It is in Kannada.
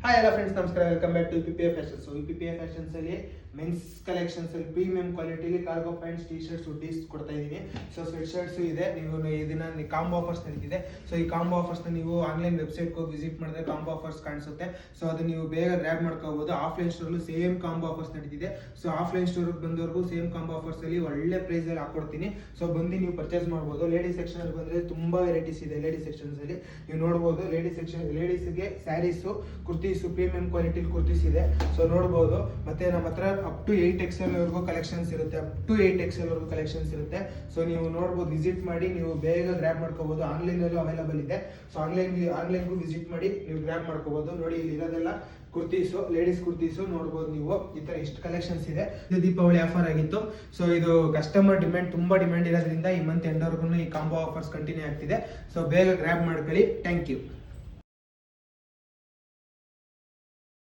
ಹಾಯ್ ಎಲ್ಲ ಫ್ರೆಂಡ್ಸ್, ನಮಸ್ಕಾರ. Welcome back to UPPA fashions. UPPA fashions ಅಲ್ಲಿ ಮೆನ್ಸ್ ಕಲೆಕ್ಷನ್ಸ್ ಅಲ್ಲಿ ಪ್ರೀಮಿಯಂ ಕ್ವಾಲಿಟಿಲಿ cargo pants, T shirts, hoodies ಕೊಡ್ತಾ ಇದ್ದೀನಿ. ಸೊ ಸ್ವೆಟ್ ಶರ್ಟ್ಸ್ ಇದೆ. ನೀವು ಇದನ್ನ ಕಾಂಬೋ ಆಫರ್ಸ್ ನಡೀತಿದೆ. ಸೊ ಈ ಕಾಂಬೋ ಆಫರ್ಸ್ ನೀವು ಆನ್ಲೈನ್ ವೆಬ್ಸೈಟ್ ಹೋಗಿ ವಿಸಿಟ್ ಮಾಡಿದ್ರೆ ಕಾಂಬೋ ಆಫರ್ಸ್ ಕಾಣಿಸುತ್ತೆ. ಸೊ ಅದು ನೀವು ಬೇಗ ಗ್ರ್ಯಾಬ್ ಮಾಡ್ಕೋಬಹುದು. Offline store same combo offers ನಡೀತಿದೆ. ಸೊ ಆಫ್ಲೈನ್ ಸ್ಟೋರ್ ಬಂದವರೆಗೂ ಸೇಮ್ ಕಾಂಬೋ ಆಫರ್ಸ್ ಅಲ್ಲಿ ಒಳ್ಳೆ ಪ್ರೈಸ್ ಅಲ್ಲಿ ಹಾಕೊಡ್ತೀನಿ. ಸೊ ಬಂದು ನೀವು ಪರ್ಚೇಸ್ ಮಾಡಬಹುದು. ಲೇಡೀಸ್ ಸೆಕ್ಷನ್ ಅಲ್ಲಿ ಬಂದ್ರೆ ತುಂಬಾ ವೆರೈಟೀಸ್ ಇದೆ. ಲೇಡೀಸ್ ಸೆಕ್ಷನ್ಸ್ ಅಲ್ಲಿ ನೀವು ನೋಡಬಹುದು. ಲೇಡೀಸ್ಗೆ ಸ್ಯಾರೀಸ್, ಕುರ್ತೀಸ್, ಪ್ರೀಮಿಯಂ ಕ್ವಾಲಿಟಿ ಕುರ್ತೀಸ್ ಇದೆ. ಸೊ ನೋಡಬಹುದು. ಮತ್ತೆ ನಮ್ಮ ಹತ್ರ ಅಪ್ ಟು 8XL ವರೆಗೂ ಕಲೆಕ್ಷನ್ಸ್ ಇರುತ್ತೆ. ಸೊ ನೀವು ನೋಡಬಹುದು, ವಿಸಿಟ್ ಮಾಡಿ ನೀವು ಬೇಗ ಗ್ರ್ಯಾಬ್ ಮಾಡ್ಕೋಬಹುದು. ಆನ್ಲೈನ್ ಅಲ್ಲೂ ಅವೈಲೇಬಲ್ ಇದೆ. ಸೊ ಆನ್ಲೈನ್ಗೂ ವಿಸಿಟ್ ಮಾಡಿ ನೀವು ಗ್ರ್ಯಾಬ್ ಮಾಡ್ಕೋಬಹುದು. ನೋಡಿ, ಇಲ್ಲಿ ಇರೋದೆಲ್ಲ ಕುರ್ತೀಸು, ಲೇಡೀಸ್ ಕುರ್ತೀಸು ನೋಡಬಹುದು. ನೀವು ಈ ತರ ಎಷ್ಟು ಕಲೆಕ್ಷನ್ಸ್ ಇದೆ. ಇದು ದೀಪಾವಳಿ ಆಫರ್ ಆಗಿತ್ತು. ಸೊ ಇದು ಕಸ್ಟಮರ್ ತುಂಬಾ ಡಿಮ್ಯಾಂಡ್ ಇರೋದ್ರಿಂದ ಈ ಮಂತ್ ಎಂಡ್ ವರೆಗೂ ಈ ಕಾಂಬೋ ಆಫರ್ಸ್ ಕಂಟಿನ್ಯೂ ಆಗ್ತಿದೆ. ಸೊ ಬೇಗ ಗ್ರ್ಯಾಬ್ ಮಾಡ್ಕೊಳ್ಳಿ. Thank you.